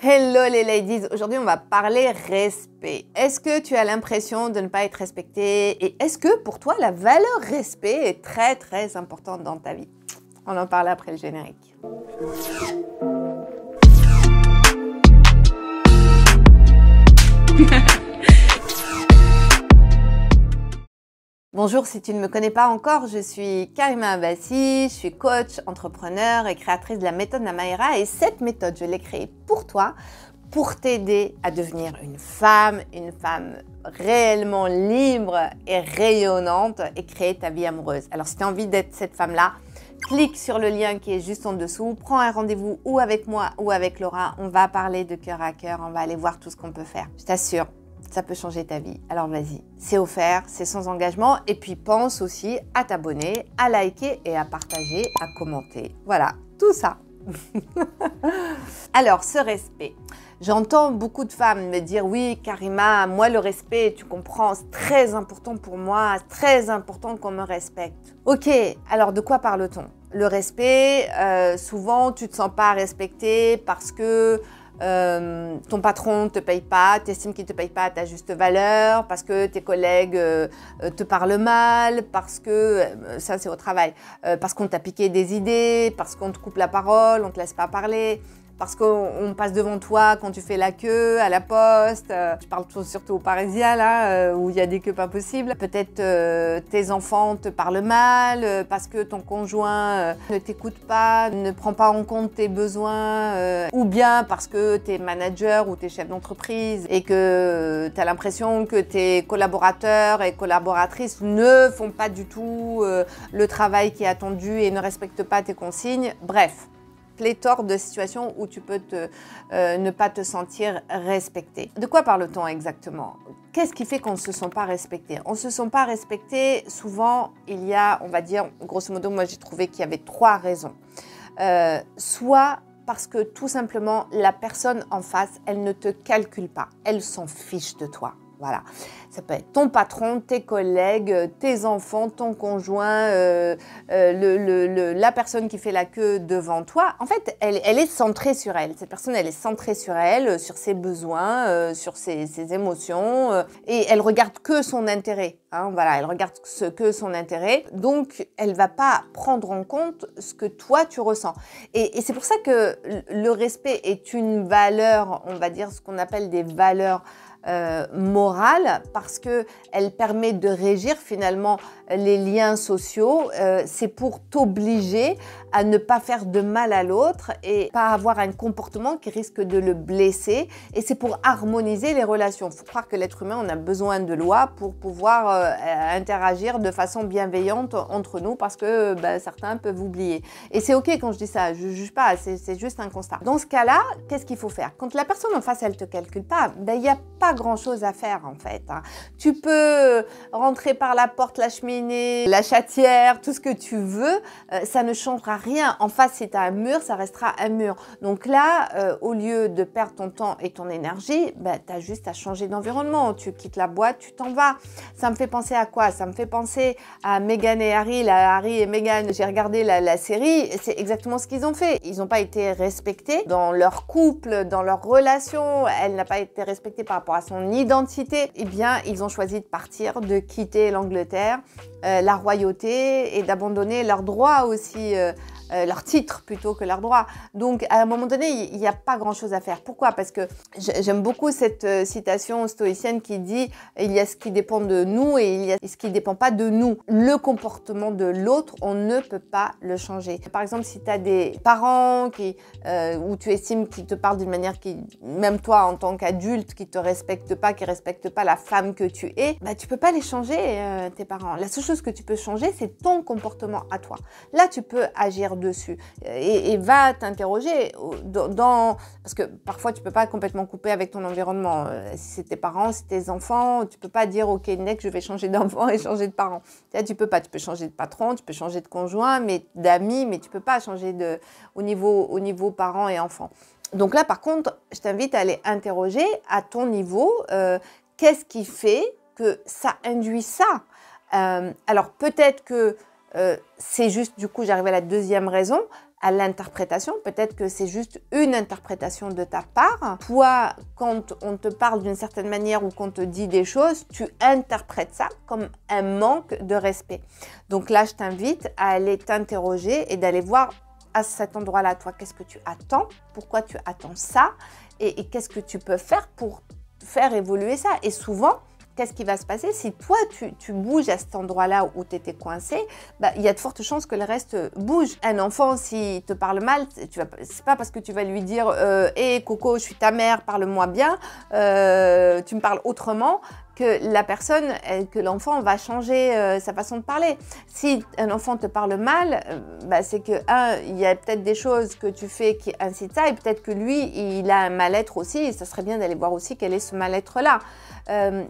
Hello les ladies, aujourd'hui on va parler respect. Est-ce que tu as l'impression de ne pas être respectée et est-ce que pour toi la valeur respect est très importante dans ta vie? On en parle après le générique. Bonjour, si tu ne me connais pas encore, je suis Karima Abbassi, je suis coach, entrepreneur et créatrice de la méthode Namaera et cette méthode, je l'ai créée pour toi, pour t'aider à devenir une femme réellement libre et rayonnante et créer ta vie amoureuse. Alors si tu as envie d'être cette femme-là, clique sur le lien qui est juste en dessous, prends un rendez-vous ou avec moi ou avec Laura, on va parler de cœur à cœur, on va aller voir tout ce qu'on peut faire. Je t'assure, ça peut changer ta vie. Alors vas-y, c'est offert, c'est sans engagement. Et puis pense aussi à t'abonner, à liker et à partager, à commenter. Voilà, tout ça. Alors, ce respect. J'entends beaucoup de femmes me dire « Oui, Karima, moi le respect, tu comprends, c'est très important pour moi, c'est très important qu'on me respecte. » Ok, alors de quoi parle-t-on? Le respect, souvent tu ne te sens pas respecté parce que ton patron ne te paye pas, tu estimes qu'il ne te paye pas à ta juste valeur, parce que tes collègues te parlent mal, parce que, ça c'est au travail, parce qu'on t'a piqué des idées, parce qu'on te coupe la parole, on ne te laisse pas parler, parce qu'on passe devant toi quand tu fais la queue à la poste. Je parle surtout aux Parisiens, là, où il y a des queues pas possibles. Peut-être tes enfants te parlent mal, parce que ton conjoint ne t'écoute pas, ne prend pas en compte tes besoins, ou bien parce que tu es manager ou tu es chef d'entreprise et que tu as l'impression que tes collaborateurs et collaboratrices ne font pas du tout le travail qui est attendu et ne respectent pas tes consignes. Bref. Pléthore de situations où tu peux ne pas te sentir respecté. De quoi parle-t-on exactement? Qu'est-ce qui fait qu'on ne se sent pas respecté? On ne se sent pas respecté, souvent, il y a, on va dire, grosso modo, moi j'ai trouvé qu'il y avait 3 raisons. Soit parce que tout simplement, la personne en face, elle ne te calcule pas, elle s'en fiche de toi. Voilà, ça peut être ton patron, tes collègues, tes enfants, ton conjoint, la personne qui fait la queue devant toi. En fait, elle est centrée sur elle. Cette personne, elle est centrée sur elle, sur ses besoins, sur ses émotions. Et elle regarde que son intérêt. Hein, voilà, elle regarde que son intérêt. Donc, elle ne va pas prendre en compte ce que toi, tu ressens. Et c'est pour ça que le respect est une valeur, on va dire ce qu'on appelle des valeurs morale, parce que elle permet de régir finalement les liens sociaux. C'est pour t'obliger à ne pas faire de mal à l'autre et pas avoir un comportement qui risque de le blesser. Et c'est pour harmoniser les relations. Il faut croire que l'être humain, on a besoin de lois pour pouvoir interagir de façon bienveillante entre nous, parce que certains peuvent oublier. Et c'est ok quand je dis ça, je ne juge pas, c'est juste un constat. Dans ce cas-là, qu'est-ce qu'il faut faire? Quand la personne en face, elle ne te calcule pas, il n'y a pas grand-chose à faire en fait. Hein. Tu peux rentrer par la porte, la cheminée, la chatière, tout ce que tu veux, ça ne changera rien. En face, si tu as un mur, ça restera un mur. Donc là, au lieu de perdre ton temps et ton énergie, tu as juste à changer d'environnement. Tu quittes la boîte, tu t'en vas. Ça me fait penser à quoi? Ça me fait penser à Meghan et Harry, Harry et Meghan. J'ai regardé la série, c'est exactement ce qu'ils ont fait. Ils n'ont pas été respectés dans leur couple, dans leur relation. Elle n'a pas été respectée par rapport à son identité. Eh bien, ils ont choisi de partir, de quitter l'Angleterre, la royauté, et d'abandonner leurs droits aussi, leur titre plutôt que leurs droits. Donc, à un moment donné, il n'y a pas grand-chose à faire. Pourquoi? Parce que j'aime beaucoup cette citation stoïcienne qui dit « Il y a ce qui dépend de nous et il y a ce qui ne dépend pas de nous. » Le comportement de l'autre, on ne peut pas le changer. Par exemple, si tu as des parents où tu estimes qu'ils te parlent d'une manière qui, même toi en tant qu'adulte, qui ne te respectent pas, qui ne respectent pas la femme que tu es, tu ne peux pas les changer, tes parents. La seule chose que tu peux changer, c'est ton comportement à toi. Là, tu peux agir dessus et va t'interroger parce que parfois tu peux pas complètement couper avec ton environnement. Si c'est tes parents, si c'est tes enfants, tu peux pas dire ok next je vais changer d'enfant et changer de parent. Là, tu peux pas, tu peux changer de patron, tu peux changer de conjoint, mais d'amis, mais tu peux pas changer au niveau parents et enfants. Donc là par contre, je t'invite à aller interroger à ton niveau qu'est-ce qui fait que ça induit ça. Alors peut-être que c'est juste, du coup, j'arrive à la deuxième raison. à l'interprétation. Peut-être que c'est juste une interprétation de ta part. Toi, quand on te parle d'une certaine manière ou qu'on te dit des choses, tu interprètes ça comme un manque de respect. Donc là, je t'invite à aller t'interroger et d'aller voir à cet endroit-là, toi, qu'est-ce que tu attends? Pourquoi tu attends ça? Et qu'est-ce que tu peux faire pour faire évoluer ça? Et souvent, qu'est-ce qui va se passer si toi, tu bouges à cet endroit-là où tu étais coincé? Il y a de fortes chances que le reste bouge. Un enfant, s'il te parle mal, c'est pas parce que tu vas lui dire hé Coco, je suis ta mère, parle-moi bien, tu me parles autrement, que la personne, que l'enfant va changer sa façon de parler. Si un enfant te parle mal, c'est que, il y a peut-être des choses que tu fais qui incitent ça, et peut-être que lui, il a un mal-être aussi, et ça serait bien d'aller voir aussi quel est ce mal-être-là.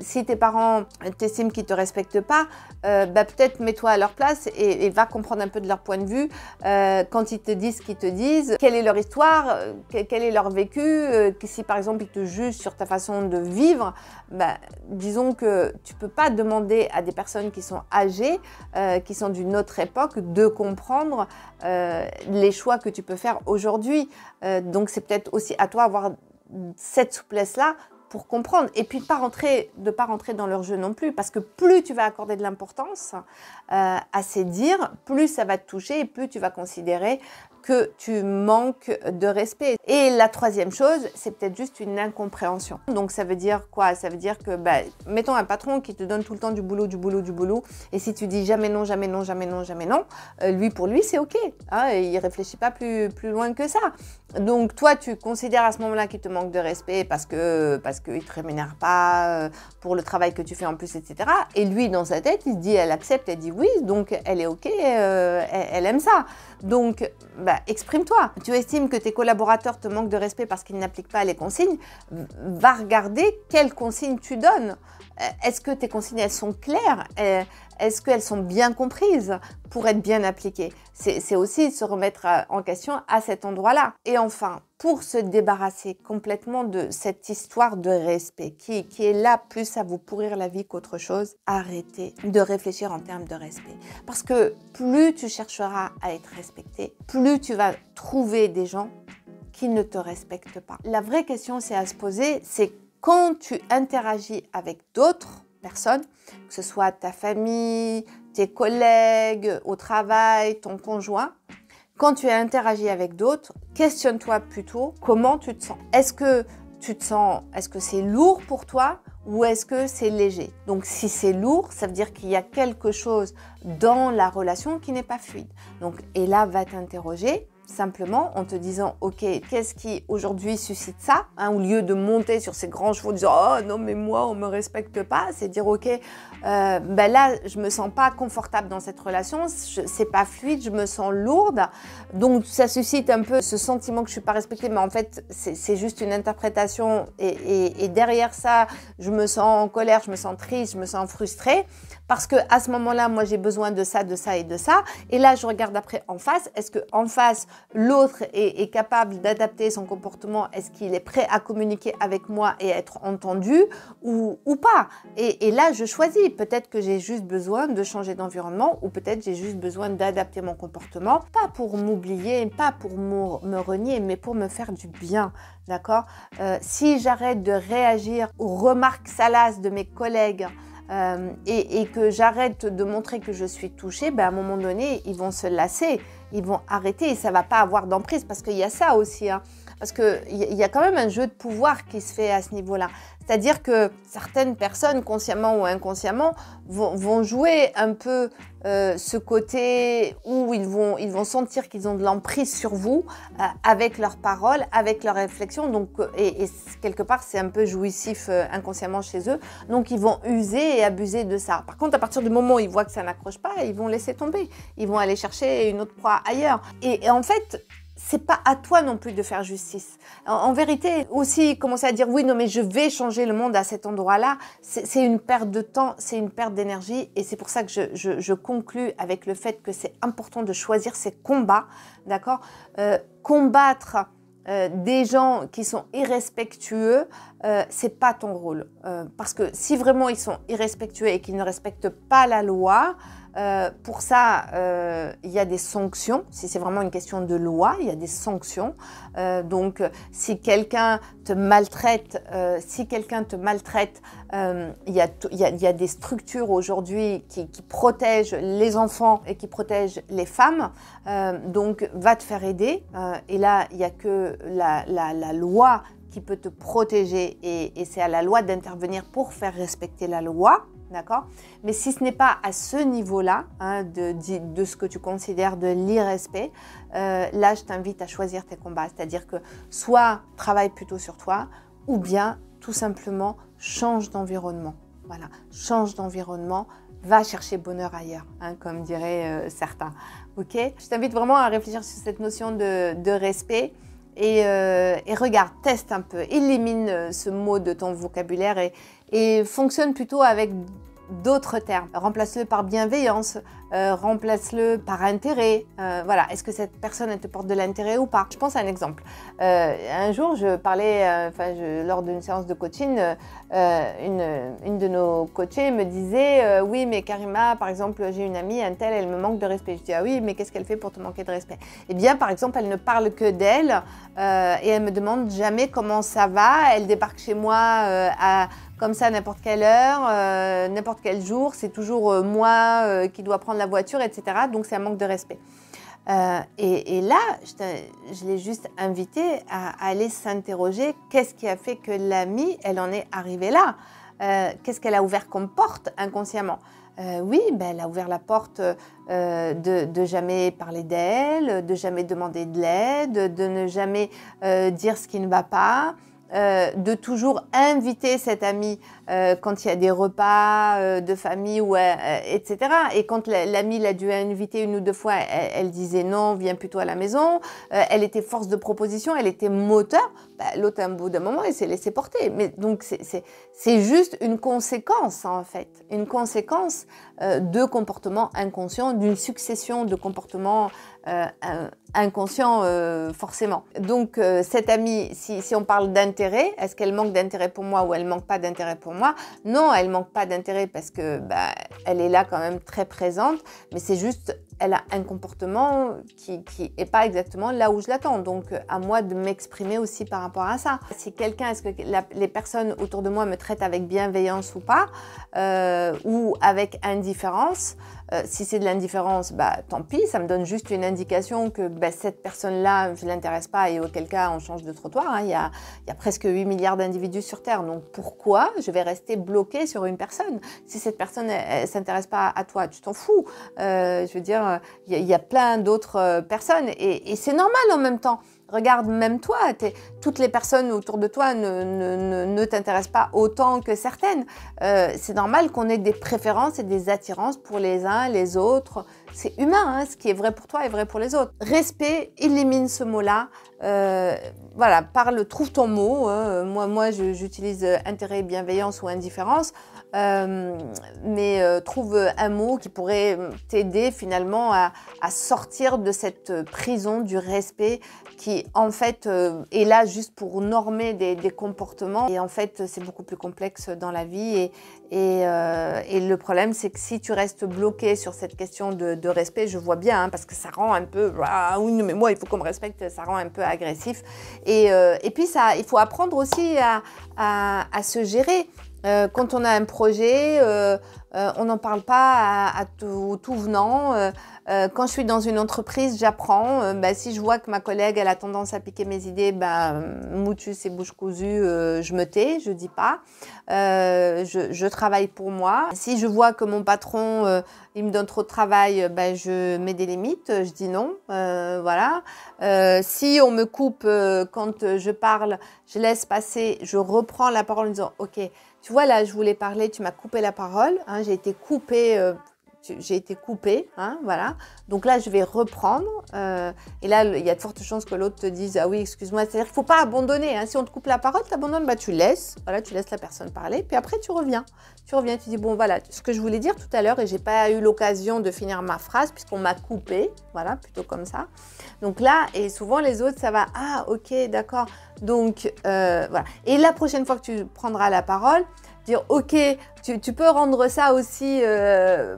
Si tes parents t'estiment qu'ils ne te respectent pas, peut-être mets-toi à leur place et va comprendre un peu de leur point de vue quand ils te disent ce qu'ils te disent, quelle est leur histoire, quel est leur vécu, si par exemple ils te jugent sur ta façon de vivre, disons que tu ne peux pas demander à des personnes qui sont âgées, qui sont d'une autre époque, de comprendre les choix que tu peux faire aujourd'hui. Donc c'est peut-être aussi à toi d'avoir cette souplesse-là pour comprendre. Et puis de ne pas rentrer dans leur jeu non plus, parce que plus tu vas accorder de l'importance à ces dires, plus ça va te toucher et plus tu vas considérer que tu manques de respect. Et la troisième chose, c'est peut-être juste une incompréhension. Donc ça veut dire quoi? Ça veut dire que, mettons un patron qui te donne tout le temps du boulot, et si tu dis jamais non, jamais non, jamais non, jamais non, pour lui c'est ok, hein, il réfléchit pas plus loin que ça. Donc toi tu considères à ce moment-là qu'il te manque de respect parce qu'il te rémunère pas pour le travail que tu fais en plus, etc. Et lui dans sa tête il se dit, elle accepte, elle dit oui, donc elle est ok, elle aime ça. Donc exprime-toi. Tu estimes que tes collaborateurs te manquent de respect parce qu'ils n'appliquent pas les consignes, va regarder quelles consignes tu donnes. Est-ce que tes consignes, elles sont claires? Est-ce qu'elles sont bien comprises pour être bien appliquées? C'est aussi se remettre en question à cet endroit-là. Et enfin, pour se débarrasser complètement de cette histoire de respect qui est là plus à vous pourrir la vie qu'autre chose, arrêtez de réfléchir en termes de respect. Parce que plus tu chercheras à être respecté, plus tu vas trouver des gens qui ne te respectent pas. La vraie question, c'est à se poser, c'est quand tu interagis avec d'autres personnes, que ce soit ta famille, tes collègues au travail, ton conjoint, quand tu interagis avec d'autres, questionne-toi plutôt comment tu te sens. Est-ce que c'est lourd pour toi ou est-ce que c'est léger? Donc si c'est lourd, ça veut dire qu'il y a quelque chose dans la relation qui n'est pas fluide. Donc, et là, va t'interroger simplement en te disant, ok, qu'est-ce qui aujourd'hui suscite ça, au lieu de monter sur ces grands chevaux en disant, oh non mais moi on me respecte pas, c'est dire, ok, là je me sens pas confortable dans cette relation, c'est pas fluide, je me sens lourde, donc ça suscite un peu ce sentiment que je suis pas respectée, mais en fait c'est juste une interprétation et derrière ça, je me sens en colère, je me sens triste, je me sens frustrée, parce que à ce moment-là, moi j'ai besoin de ça et de ça, et là je regarde après en face, est-ce que en face l'autre est capable d'adapter son comportement, est-ce qu'il est prêt à communiquer avec moi et être entendu ou pas? Et là, je choisis. Peut-être que j'ai juste besoin de changer d'environnement ou peut-être j'ai juste besoin d'adapter mon comportement, pas pour m'oublier, pas pour me renier, mais pour me faire du bien. D'accord? Si j'arrête de réagir aux remarques salaces de mes collègues, et que j'arrête de montrer que je suis touchée, à un moment donné, ils vont se lasser, ils vont arrêter et ça ne va pas avoir d'emprise parce qu'il y a ça aussi, hein, parce qu'il y a quand même un jeu de pouvoir qui se fait à ce niveau-là. C'est-à-dire que certaines personnes, consciemment ou inconsciemment, vont jouer un peu ce côté où ils vont sentir qu'ils ont de l'emprise sur vous avec leurs paroles, avec leurs réflexions. Donc, et quelque part, c'est un peu jouissif inconsciemment chez eux. Donc, ils vont user et abuser de ça. Par contre, à partir du moment où ils voient que ça n'accroche pas, ils vont laisser tomber. Ils vont aller chercher une autre proie ailleurs. Et en fait, c'est pas à toi non plus de faire justice. En vérité, aussi, commencer à dire oui, non, mais je vais changer le monde à cet endroit-là, c'est une perte de temps, c'est une perte d'énergie. Et c'est pour ça que je conclus avec le fait que c'est important de choisir ses combats, d'accord? Combattre des gens qui sont irrespectueux, c'est pas ton rôle. Parce que si vraiment ils sont irrespectueux et qu'ils ne respectent pas la loi, Pour ça, il y a des sanctions. Si c'est vraiment une question de loi, il y a des sanctions. Donc, si quelqu'un te maltraite, il y a des structures aujourd'hui qui protègent les enfants et qui protègent les femmes. Donc, va te faire aider. Et là, il n'y a que la loi qui peut te protéger et c'est à la loi d'intervenir pour faire respecter la loi. D'accord? Mais si ce n'est pas à ce niveau-là, hein, de ce que tu considères de l'irrespect, là, je t'invite à choisir tes combats. C'est-à-dire que soit travaille plutôt sur toi, ou bien tout simplement change d'environnement. Voilà, change d'environnement, va chercher bonheur ailleurs, hein, comme diraient certains. Ok? Je t'invite vraiment à réfléchir sur cette notion de respect. Et regarde, teste un peu, élimine ce mot de ton vocabulaire et fonctionne plutôt avec d'autres termes. Remplace-le par bienveillance, remplace-le par intérêt. Voilà, est-ce que cette personne elle te porte de l'intérêt ou pas? Je pense à un exemple. Un jour, je parlais, lors d'une séance de coaching, une de nos coachées me disait oui, mais Karima, par exemple, j'ai une amie, un tel, elle me manque de respect. Je dis ah oui, mais qu'est-ce qu'elle fait pour te manquer de respect? Eh bien, par exemple, elle ne parle que d'elle et elle me demande jamais comment ça va. Elle débarque chez moi comme ça à n'importe quelle heure, n'importe quel jour. C'est toujours moi qui dois prendre la voiture, etc. Donc, c'est un manque de respect. Et là, je l'ai juste invitée à aller s'interroger. Qu'est-ce qui a fait que l'amie, elle en est arrivée là? Qu'est-ce qu'elle a ouvert comme porte inconsciemment? Oui, elle a ouvert la porte de jamais parler d'elle, de jamais demander de l'aide, de ne jamais dire ce qui ne va pas. De toujours inviter cette amie quand il y a des repas de famille, etc. Et quand l'amie l'a dû inviter une ou deux fois, elle disait non, viens plutôt à la maison. Elle était force de proposition, elle était moteur. L'autre, à un bout d'un moment, elle s'est laissée porter. Mais donc, c'est juste une conséquence, en fait. Une conséquence de comportements inconscients, d'une succession de comportements inconscients, forcément. Donc, cette amie, si on parle d'intérêt, est-ce qu'elle manque d'intérêt pour moi ou elle manque pas d'intérêt pour moi? Non, elle manque pas d'intérêt parce que elle est là quand même très présente, mais c'est juste, elle a un comportement qui est pas exactement là où je l'attends. Donc, à moi de m'exprimer aussi par rapport à ça. Si quelqu'un, est-ce que les personnes autour de moi me traitent avec bienveillance ou pas, ou avec indifférence? Si c'est de l'indifférence, tant pis, ça me donne juste une indication que cette personne-là, je ne l'intéresse pas et auquel cas on change de trottoir. Hein. Il y a presque 8 milliards d'individus sur Terre, donc pourquoi je vais rester bloquée sur une personne? Si cette personne ne s'intéresse pas à toi, tu t'en fous. Je veux dire, il y a plein d'autres personnes et c'est normal en même temps. Regarde, même toi, toutes les personnes autour de toi ne t'intéressent pas autant que certaines. C'est normal qu'on ait des préférences et des attirances pour les uns, les autres. C'est humain, hein, ce qui est vrai pour toi est vrai pour les autres. Respect, élimine ce mot-là. Voilà, trouve ton mot. Hein. Moi, j'utilise intérêt, bienveillance ou indifférence. Mais trouve un mot qui pourrait t'aider finalement à sortir de cette prison du respect qui en fait est là juste pour normer des comportements et en fait c'est beaucoup plus complexe dans la vie et le problème c'est que si tu restes bloqué sur cette question de respect, je vois bien hein, parce que ça rend un peu ah oui mais moi il faut qu'on me respecte, ça rend un peu agressif et puis ça il faut apprendre aussi à se gérer. Quand on a un projet, on n'en parle pas à tout venant. Quand je suis dans une entreprise, j'apprends. Si je vois que ma collègue elle a tendance à piquer mes idées, motus et bouche cousue, je me tais, je dis pas. Je travaille pour moi. Si je vois que mon patron il me donne trop de travail, je mets des limites, je dis non. Voilà. Si on me coupe quand je parle, je laisse passer, je reprends la parole en disant ok. Tu vois, là, je voulais parler, tu m'as coupé la parole, hein, j'ai été coupée, hein, voilà. Donc là, je vais reprendre. Et là, il y a de fortes chances que l'autre te dise « Ah oui, excuse-moi ». C'est-à-dire qu'il ne faut pas abandonner. Hein. Si on te coupe la parole, tu abandonnes, tu laisses. Voilà, tu laisses la personne parler. Puis après, tu reviens. Tu dis « Bon, voilà, ce que je voulais dire tout à l'heure et je n'ai pas eu l'occasion de finir ma phrase puisqu'on m'a coupé. » Voilà, plutôt comme ça. Donc là, et souvent, les autres, ça va « Ah, ok, d'accord. » Donc, voilà. Et la prochaine fois que tu prendras la parole, dire ok, tu peux rendre ça aussi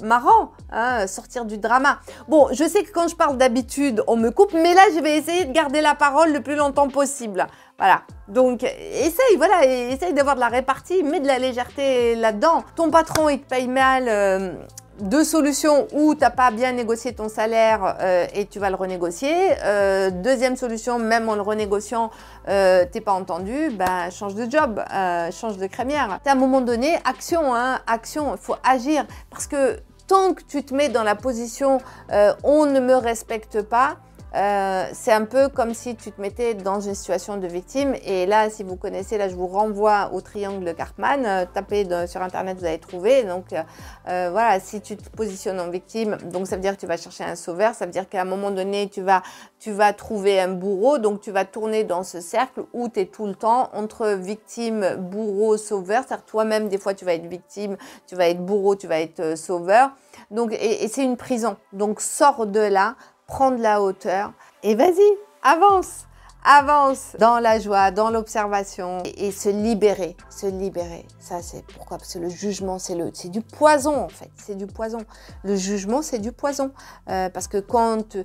marrant, hein, sortir du drama. Bon, je sais que quand je parle d'habitude, on me coupe, mais là, je vais essayer de garder la parole le plus longtemps possible. Voilà, donc essaye d'avoir de la répartie, mets de la légèreté là-dedans. Ton patron, il te paye mal, deux solutions, où tu n'as pas bien négocié ton salaire et tu vas le renégocier. Deuxième solution, même en le renégociant, t'es pas entendu, bah, change de job, change de crémière. À un moment donné, action, hein, action, il faut agir. Parce que tant que tu te mets dans la position on ne me respecte pas, c'est un peu comme si tu te mettais dans une situation de victime. Et là, si vous connaissez, là, je vous renvoie au triangle de Karpman. Tapez sur Internet, vous allez trouver. Donc, voilà, si tu te positionnes en victime, donc ça veut dire que tu vas chercher un sauveur. Ça veut dire qu'à un moment donné, tu vas trouver un bourreau. Donc, tu vas tourner dans ce cercle où tu es tout le temps entre victime, bourreau, sauveur. C'est-à-dire toi-même, des fois, tu vas être victime, tu vas être bourreau, tu vas être sauveur. Donc, et c'est une prison. Donc, sors de là. Prends de la hauteur et vas-y, avance, avance dans la joie, dans l'observation et se libérer, se libérer. Ça, c'est pourquoi? Parce que le jugement, c'est du poison en fait, c'est du poison. Le jugement, c'est du poison parce que quand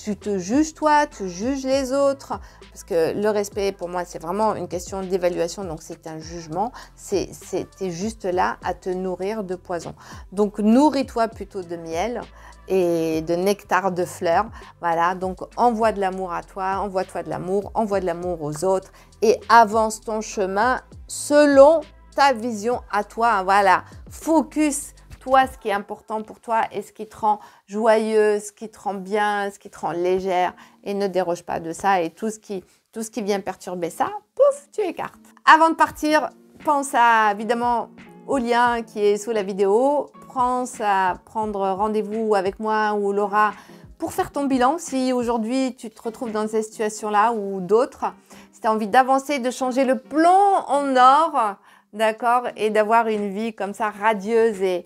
tu te juges toi, tu juges les autres, parce que le respect, pour moi, c'est vraiment une question d'évaluation, donc c'est un jugement, t'es juste là à te nourrir de poison. Donc, nourris-toi plutôt de miel et de nectar de fleurs. Voilà, donc envoie de l'amour à toi, envoie-toi de l'amour, envoie de l'amour aux autres et avance ton chemin selon ta vision à toi. Voilà, focus toi ce qui est important pour toi et ce qui te rend joyeuse, ce qui te rend bien, ce qui te rend légère et ne déroge pas de ça et tout ce qui vient perturber ça, pouf, tu écartes. Avant de partir, pense évidemment au lien qui est sous la vidéo. Pense à prendre rendez-vous avec moi ou Laura pour faire ton bilan si aujourd'hui tu te retrouves dans cette situation-là ou d'autres. Si tu as envie d'avancer, de changer le plan en or, d'accord, et d'avoir une vie comme ça radieuse et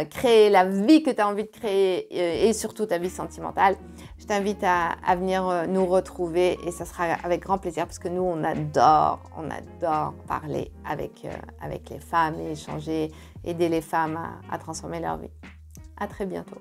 créer la vie que tu as envie de créer et surtout ta vie sentimentale, je t'invite à venir nous retrouver et ça sera avec grand plaisir parce que nous, on adore parler avec les femmes et échanger, aider les femmes à transformer leur vie. À très bientôt.